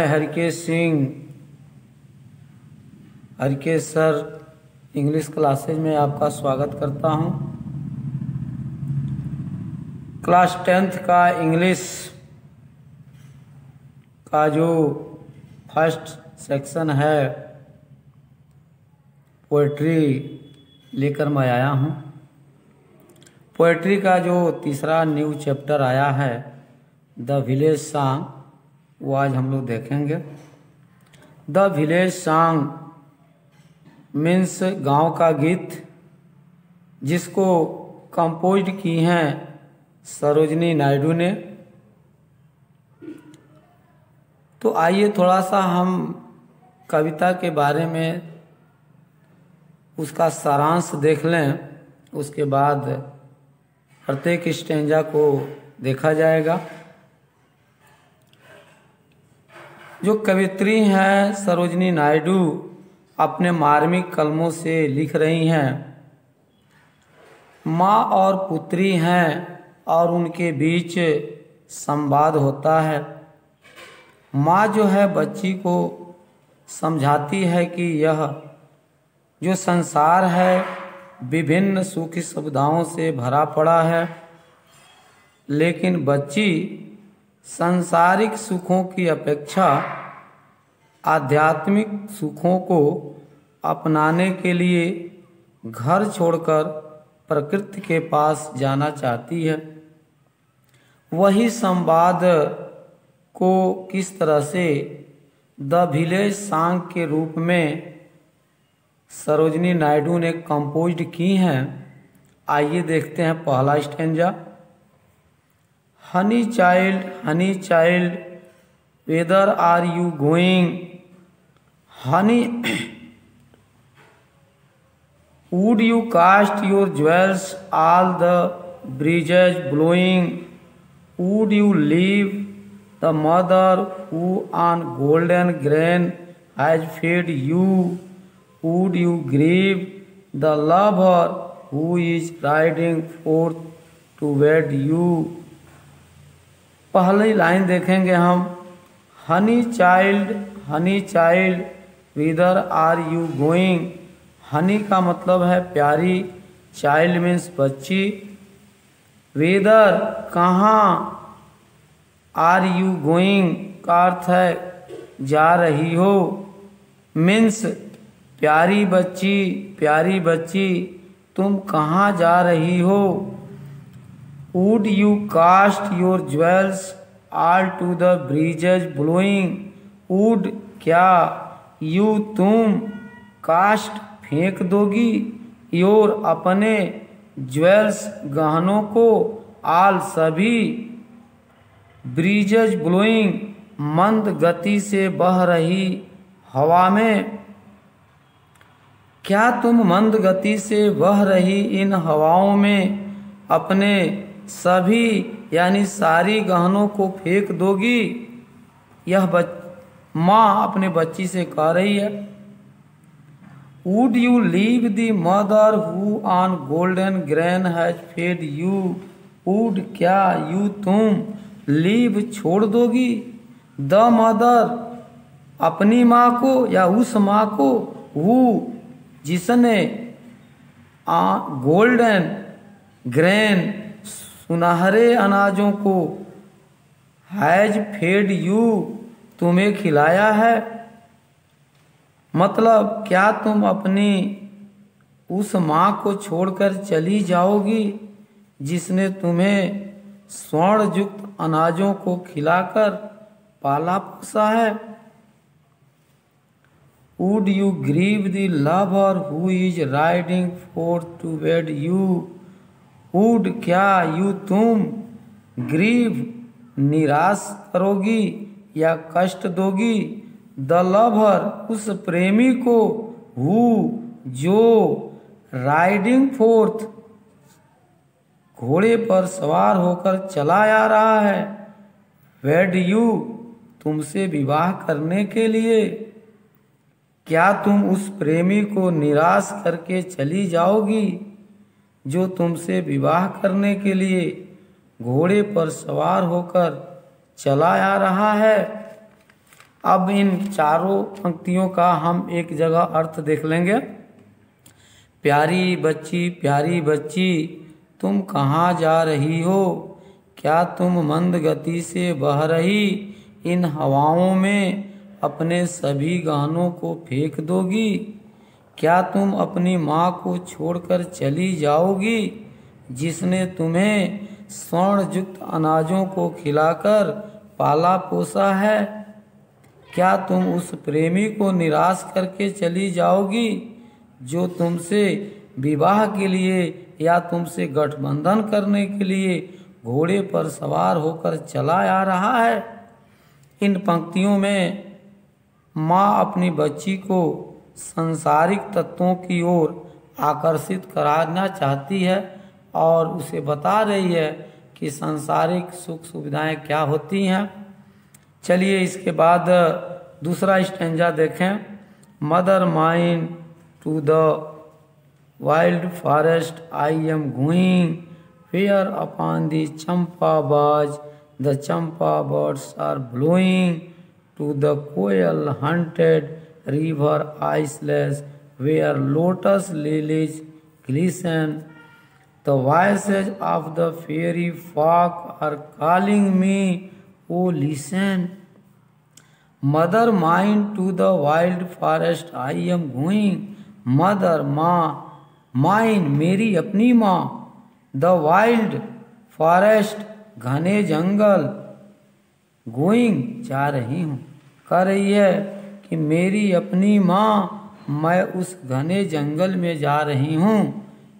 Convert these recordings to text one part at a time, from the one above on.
मैं Harkesh Singh, Harkesh sir English classes में आपका स्वागत करता हूं। क्लास 10th का इंग्लिश का जो फर्स्ट सेक्शन है पोएट्री लेकर मैं आया हूं। पोएट्री का जो तीसरा न्यू चैप्टर आया है द विलेज सॉन्ग, वो आज हम लोग देखेंगे। द विलेज सॉन्ग मीन्स गांव का गीत, जिसको कंपोज की हैं सरोजनी नायडू ने। तो आइए थोड़ा सा हम कविता के बारे में उसका सारांश देख लें, उसके बाद प्रत्येक स्टेंजा को देखा जाएगा। जो कवित्री हैं सरोजनी नायडू अपने मार्मिक कलमों से लिख रही हैं। माँ और पुत्री हैं और उनके बीच संवाद होता है। माँ जो है बच्ची को समझाती है कि यह जो संसार है विभिन्न सुख सुविधाओं से भरा पड़ा है, लेकिन बच्ची सांसारिक सुखों की अपेक्षा आध्यात्मिक सुखों को अपनाने के लिए घर छोड़कर प्रकृति के पास जाना चाहती है। वही संवाद को किस तरह से द विलेज सॉन्ग के रूप में सरोजनी नायडू ने कंपोज की हैं, आइए देखते हैं पहला stanza. Honey child whither are you going, honey would you cast your jewels all the breezes blowing, would you leave the mother who on golden grain has fed you, would you grieve the lover who is riding forth to wed you. पहली line देखेंगे हम। Honey child whither are you going. Honey का मतलब है प्यारी, child means बच्ची, whither कहाँ, are you going का अर्थ है जा रही हो, मीन्स प्यारी बच्ची तुम कहाँ जा रही हो। Would you cast your jewels all to the breezes blowing, would क्या, यू तुम, कास्ट फेंक दोगी, योर अपने, ज्वेल्स गहनों को, ऑल सभी, ब्रीजेज ब्लोइंग मंद गति से बह रही हवा में। क्या तुम मंद गति से बह रही इन हवाओं में अपने सभी यानी सारी गहनों को फेंक दोगी। यह माँ अपने बच्ची से कह रही है। Would you leave the mother who on golden grain has fed you, would क्या, यू तुम, लीव छोड़ दोगी, द मदर अपनी माँ को या उस माँ को, हु जिसने गोल्डन ग्रेन सुनहरे अनाजों को, हैज फेड यू तुम्हें खिलाया है। मतलब क्या तुम अपनी उस माँ को छोड़कर चली जाओगी जिसने तुम्हें स्वर्ण युक्त अनाजों को खिलाकर पाला पोसा है। Would you grieve the lover who is riding forth to wed you, would क्या, यू तुम, ग्रीव निराश करोगी या कष्ट दोगी, द लवर उस प्रेमी को, हु जो, राइडिंग फोर्थ घोड़े पर सवार होकर चला आ रहा है, वेड यू तुमसे विवाह करने के लिए। क्या तुम उस प्रेमी को निराश करके चली जाओगी जो तुमसे विवाह करने के लिए घोड़े पर सवार होकर चला आ रहा है। अब इन चारों पंक्तियों का हम एक जगह अर्थ देख लेंगे। प्यारी बच्ची तुम कहाँ जा रही हो? क्या तुम मंद गति से बह रही इन हवाओं में अपने सभी गहनों को फेंक दोगी? क्या तुम अपनी माँ को छोड़कर चली जाओगी, जिसने तुम्हें स्वर्णयुक्त अनाजों को खिलाकर पाला पोसा है? क्या तुम उस प्रेमी को निराश करके चली जाओगी जो तुमसे विवाह के लिए या तुमसे गठबंधन करने के लिए घोड़े पर सवार होकर चला आ रहा है? इन पंक्तियों में माँ अपनी बच्ची को सांसारिक तत्वों की ओर आकर्षित कराना चाहती है और उसे बता रही है कि सांसारिक सुख सुविधाएं क्या होती हैं। चलिए इसके बाद दूसरा स्टैंजा देखें। Mother mine to the wild forest I am going, fair upon the champa buds the champa birds are blowing, to the koel hunted river iceless where lotus lilies glisten, the voices of the fairy folk are calling me, oh listen. Mother mine to the wild forest I am going, mother माँ, mine मेरी अपनी माँ, the wild forest घने जंगल, going जा रही हूँ, कर रही है कि मेरी अपनी माँ मैं उस घने जंगल में जा रही हूँ।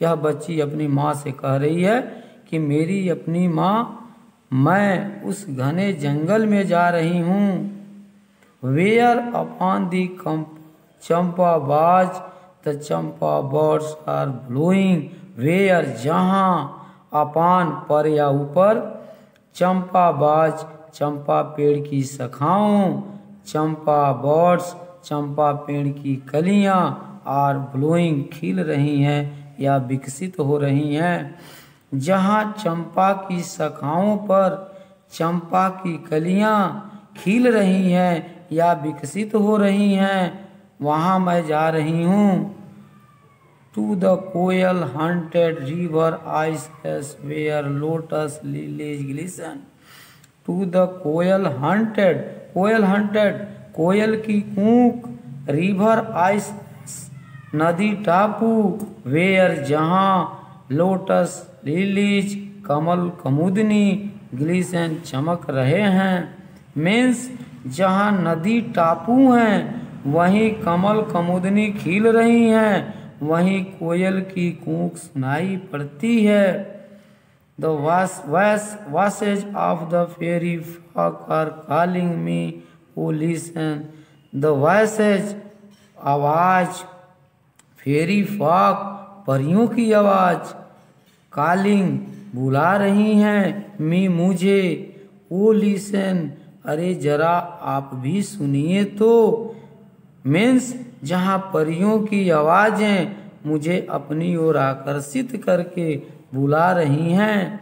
यह बच्ची अपनी माँ से कह रही है कि मेरी अपनी माँ मैं उस घने जंगल में जा रही हूँ। Where upon the champa buds the champa birds are blowing, where जहाँ, अपॉन पर या ऊपर, चंपा बाज चंपा पेड़ की शाखाओं, चंपा बर्ड्स चंपा पेड़ की कलियां, और ब्लोइंग खिल रही हैं या विकसित हो रही हैं। जहाँ चंपा की शाखाओं पर चंपा की कलियां खिल रही हैं या विकसित हो रही हैं, वहाँ मैं जा रही हूँ। To the koel haunted river isles where lotus lilies glisten, to the koel haunted, koel haunted कोयल की कूक, रिवर आइस नदी टापू, वेयर जहाँ, लोटस लिलीज कमल कमुदनी, ग्लिसन चमक रहे हैं। मीन्स जहाँ नदी टापू हैं वहीं कमल कमुदनी खिल रही हैं, वहीं कोयल की कूक सुनाई पड़ती है। The voices of the fairy folk are calling me, oh listen. The voices, आवाज, फेरी फॉक परियों की आवाज, कॉलिंग बुला रही हैं, मी मुझे, ओ लिसन अरे जरा आप भी सुनिए तो। मीन्स जहाँ परियों की आवाज़ें मुझे अपनी ओर आकर्षित करके बुला रही हैं,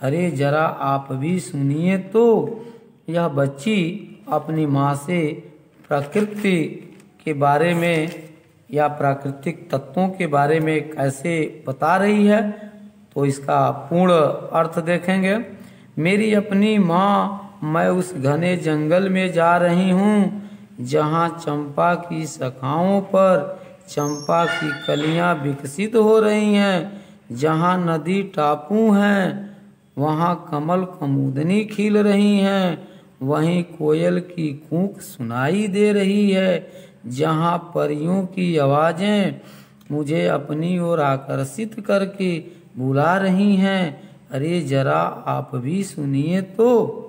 अरे जरा आप भी सुनिए तो। यह बच्ची अपनी माँ से प्रकृति के बारे में या प्राकृतिक तत्वों के बारे में कैसे बता रही है, तो इसका पूर्ण अर्थ देखेंगे। मेरी अपनी माँ मैं उस घने जंगल में जा रही हूँ, जहाँ चंपा की शाखाओं पर चंपा की कलियाँ विकसित हो रही हैं, जहाँ नदी टापू हैं वहाँ कमल कमुदनी खिल रही हैं, वहीं कोयल की कूक सुनाई दे रही है, जहाँ परियों की आवाज़ें मुझे अपनी ओर आकर्षित करके बुला रही हैं, अरे जरा आप भी सुनिए तो।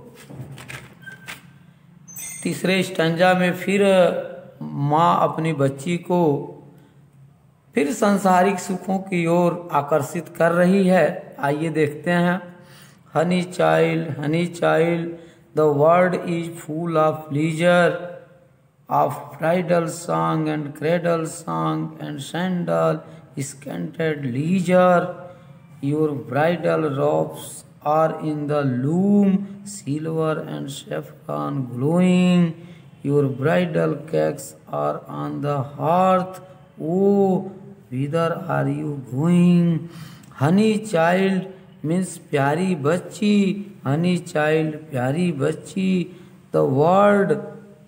तीसरे स्टैंजा में फिर माँ अपनी बच्ची को फिर सांसारिक सुखों की ओर आकर्षित कर रही है। आइए देखते हैं। Honey child the world is full of leisure, of bridal song and cradle song and sandal scented leisure, your bridal robes are in the loom, silver and saffron glowing, your bridal cakes are on the hearth. Oh, whither are you going? Honey child means प्यारी बच्ची, honey child प्यारी बच्ची. The world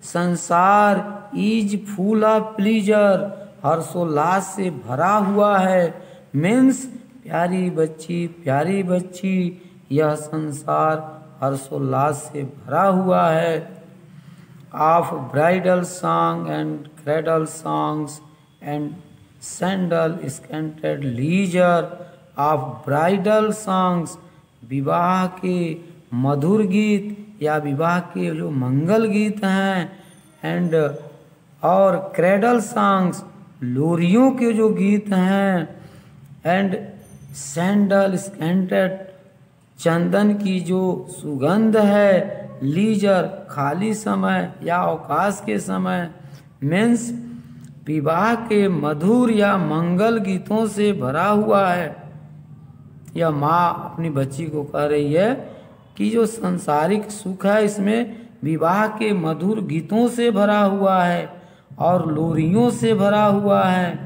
संसार is full of pleasure, हर्षोल्लास से भरा हुआ है. मीन्स प्यारी बच्ची, यह संसार हर्षोल्लास से भरा हुआ है. Of bridal song and cradle songs and sandal scented leisure. Of bridal songs विवाह के मधुर गीत या विवाह के जो मंगल गीत हैं, एंड और क्रेडल सॉन्ग्स लोरियों के जो गीत हैं, एंड सैंडल स्कैंटेड चंदन की जो सुगंध है, लीजर खाली समय या अवकाश के समय. मीन्स विवाह के मधुर या मंगल गीतों से भरा हुआ है. यह माँ अपनी बच्ची को कह रही है कि जो सांसारिक सुख है इसमें विवाह के मधुर गीतों से भरा हुआ है और लोरियों से भरा हुआ है,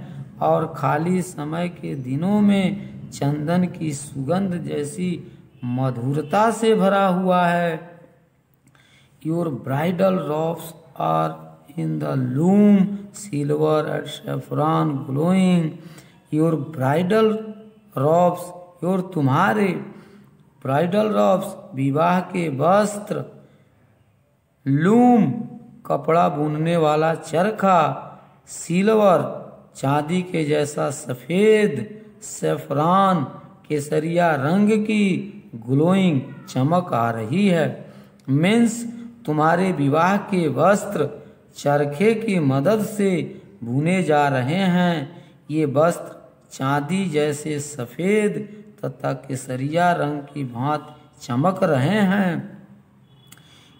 और खाली समय के दिनों में चंदन की सुगंध जैसी मधुरता से भरा हुआ है. Your bridal robes are in the loom, silver and saffron glowing. Your bridal robes, your तुम्हारे ब्राइडल रॉब्स विवाह के वस्त्र, लूम कपड़ा बुनने वाला चरखा, सिल्वर चांदी के जैसा सफ़ेद, सैफरान केसरिया रंग की ग्लोइंग चमक आ रही है. मीन्स तुम्हारे विवाह के वस्त्र चरखे की मदद से बुने जा रहे हैं. ये वस्त्र चांदी जैसे सफ़ेद तथा केसरिया रंग की भांति चमक रहे हैं.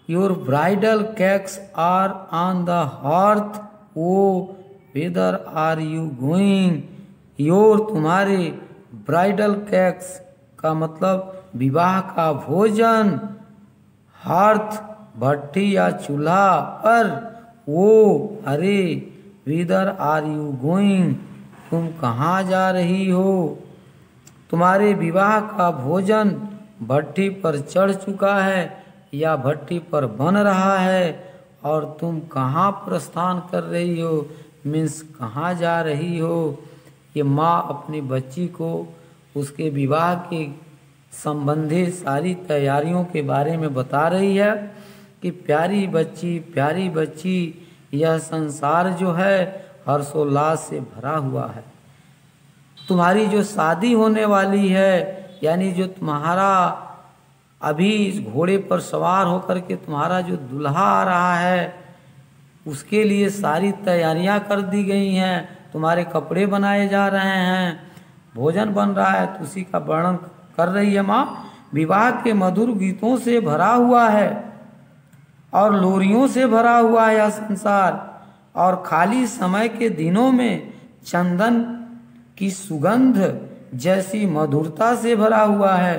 Your bridal cakes are on the hearth. O whither are you going? Your तुम्हारे ब्राइडल केक्स का मतलब विवाह का भोजन, हार्थ भट्टी या चूल्हा पर. वो अरे, whither are you going? तुम कहाँ जा रही हो? तुम्हारे विवाह का भोजन भट्टी पर चढ़ चुका है या भट्टी पर बन रहा है, और तुम कहाँ प्रस्थान कर रही हो. मीन्स कहाँ जा रही हो. ये माँ अपनी बच्ची को उसके विवाह के संबंधी सारी तैयारियों के बारे में बता रही है कि प्यारी बच्ची, यह संसार जो है हर्षोल्लास से भरा हुआ है. तुम्हारी जो शादी होने वाली है, यानी जो तुम्हारा अभी इस घोड़े पर सवार होकर के तुम्हारा जो दूल्हा आ रहा है, उसके लिए सारी तैयारियां कर दी गई हैं. तुम्हारे कपड़े बनाए जा रहे हैं, भोजन बन रहा है, तो उसी का वर्णन कर रही है माँ. विवाह के मधुर गीतों से भरा हुआ है और लोरियों से भरा हुआ है यह संसार, और खाली समय के दिनों में चंदन की सुगंध जैसी मधुरता से भरा हुआ है.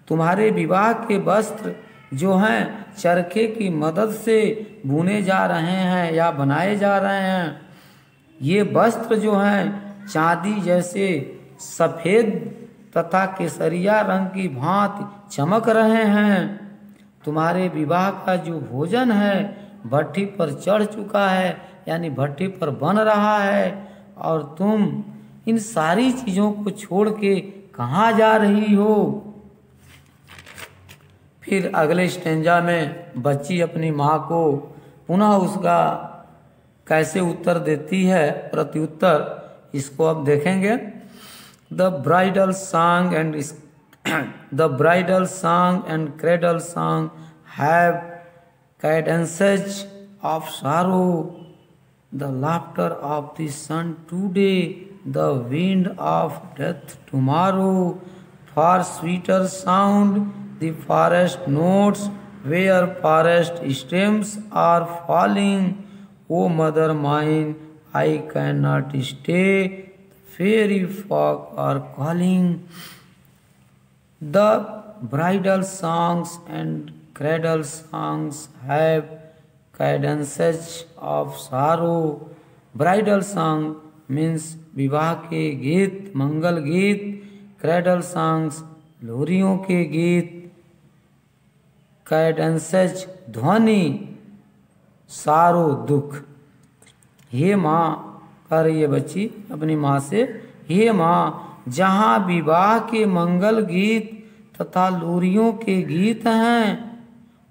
तुम्हारे विवाह के वस्त्र जो हैं चरखे की मदद से बुने जा रहे हैं या बनाए जा रहे हैं. ये वस्त्र जो हैं चांदी जैसे सफ़ेद तथा केसरिया रंग की भांति चमक रहे हैं. तुम्हारे विवाह का जो भोजन है भट्टी पर चढ़ चुका है, यानी भट्टी पर बन रहा है, और तुम इन सारी चीज़ों को छोड़ के कहाँ जा रही हो. फिर अगले स्टेंजा में बच्ची अपनी माँ को पुनः उसका कैसे उत्तर देती है, प्रत्युत्तर, इसको अब देखेंगे. The bridal song and cradle song have cadences of sorrow, the laughter of the sun today, the wind of death tomorrow. For sweeter sound the forest notes, where forest stems are falling. O mother mine, I cannot stay, fairy folk are calling. The bridal songs and cradle songs have cadences of sorrow. Bridal song means विवाह के गीत, मंगल गीत। Cradle songs लोरियों के गीत। कैडेंसेज ध्वनि, सारो दुख। हे माँ, कह रही है बच्ची अपनी माँ से, हे माँ, जहाँ विवाह के मंगल गीत तथा लोरियों के गीत हैं,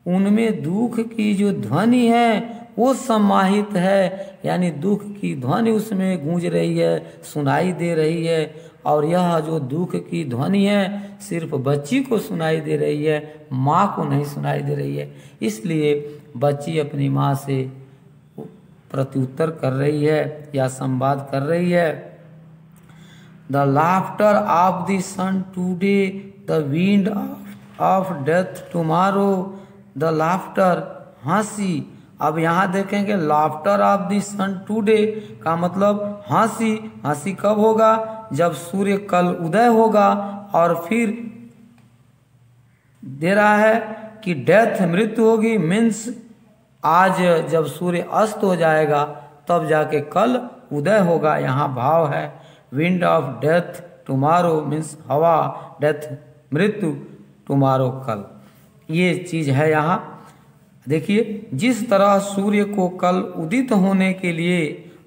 उनमें दुख की जो ध्वनि है वो समाहित है, यानी दुख की ध्वनि उसमें गूंज रही है, सुनाई दे रही है। और यह जो दुख की ध्वनि है सिर्फ बच्ची को सुनाई दे रही है, माँ को नहीं सुनाई दे रही है। इसलिए बच्ची अपनी माँ से प्रत्युत्तर कर रही है या संवाद कर रही है। The laughter of the sun today, the wind of death tomorrow. The laughter, हंसी। अब यहाँ देखेंगे laughter of the sun today का मतलब हंसी। हंसी कब होगा? जब सूर्य कल उदय होगा। और फिर दे रहा है कि डेथ, मृत्यु होगी, मीन्स आज जब सूर्य अस्त हो जाएगा तब जाके कल उदय होगा। यहाँ भाव है wind of death tomorrow means हवा, डेथ मृत्यु, टुमारो कल, ये चीज है यहाँ। देखिए, जिस तरह सूर्य को कल उदित होने के लिए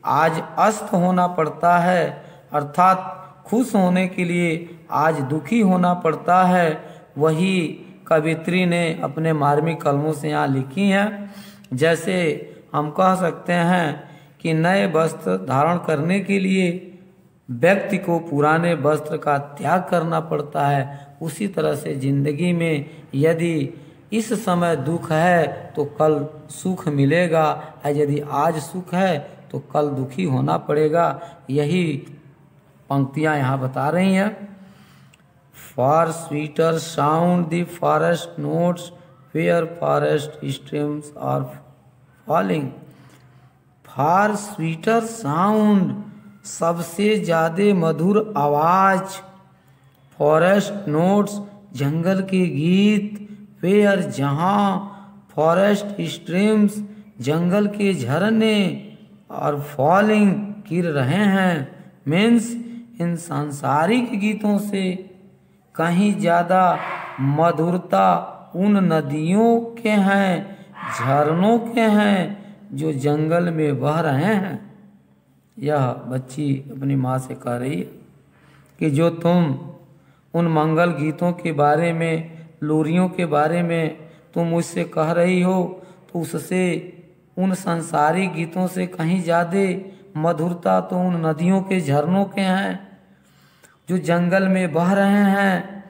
आज अस्त होना पड़ता है, अर्थात खुश होने के लिए आज दुखी होना पड़ता है, वही कवित्री ने अपने मार्मिक कलमों से यहाँ लिखी हैं। जैसे हम कह सकते हैं कि नए वस्त्र धारण करने के लिए व्यक्ति को पुराने वस्त्र का त्याग करना पड़ता है, उसी तरह से जिंदगी में यदि इस समय दुख है तो कल सुख मिलेगा, यदि आज सुख है तो कल दुखी होना पड़ेगा। यही पंक्तियां यहाँ बता रही हैं। For sweeter sound the forest notes where forest streams are falling. For sweeter sound, सबसे ज्यादा मधुर आवाज। फॉरेस्ट नोट्स, जंगल के गीत। वेयर, जहाँ। फॉरेस्ट स्ट्रीम्स, जंगल के झरने। और फॉलिंग, गिर रहे हैं। मीन्स इन सांसारिक गीतों से कहीं ज़्यादा मधुरता उन नदियों के हैं, झरनों के हैं जो जंगल में बह रहे हैं। यह बच्ची अपनी माँ से कह रही है कि जो तुम उन मंगल गीतों के बारे में, लोरियों के बारे में तुम मुझसे कह रही हो, तो उससे उन संसारिक गीतों से कहीं ज़्यादा मधुरता तो उन नदियों के, झरनों के हैं जो जंगल में बह रहे हैं,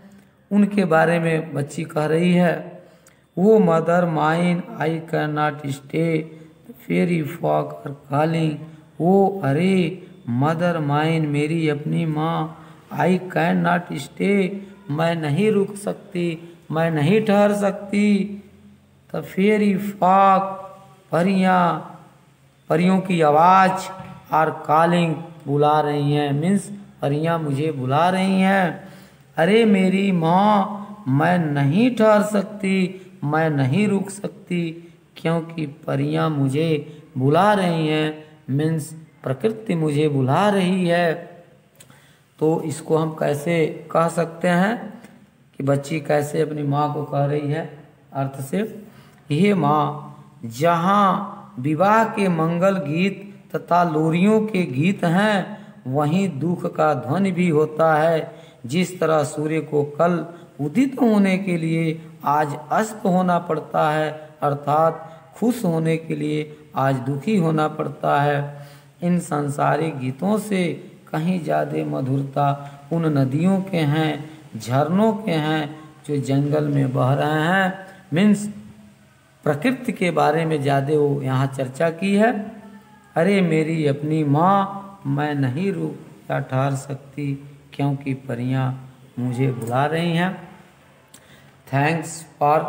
उनके बारे में बच्ची कह रही है। वो mother mine I can not stay, fairy folk are calling. वो अरे मदर माइन, मेरी अपनी माँ, आई कैन नॉट स्टे, मैं नहीं रुक सकती, मैं नहीं ठहर सकती। द फेरी फॉग, परियों की आवाज़, आर कॉलिंग, बुला रही हैं, मीन्स परियां मुझे बुला रही हैं। अरे मेरी माँ, मैं नहीं ठहर सकती, मैं नहीं रुक सकती, क्योंकि परियां मुझे बुला रही हैं, मीन्स प्रकृति मुझे बुला रही है। तो इसको हम कैसे कह सकते हैं कि बच्ची कैसे अपनी माँ को कह रही है अर्थ से, हे माँ, जहाँ विवाह के मंगल गीत तथा लोरियों के गीत हैं, वहीं दुख का ध्वनि भी होता है। जिस तरह सूर्य को कल उदित होने के लिए आज अस्त होना पड़ता है, अर्थात खुश होने के लिए आज दुखी होना पड़ता है, इन सांसारिक गीतों से कहीं ज़्यादा मधुरता उन नदियों के हैं, झरनों के हैं जो जंगल में बह रहे हैं। मीन्स प्रकृति के बारे में ज़्यादा वो यहाँ चर्चा की है। अरे मेरी अपनी माँ, मैं नहीं रुक या ठहर सकती, क्योंकि परियां मुझे बुला रही हैं। Thanks for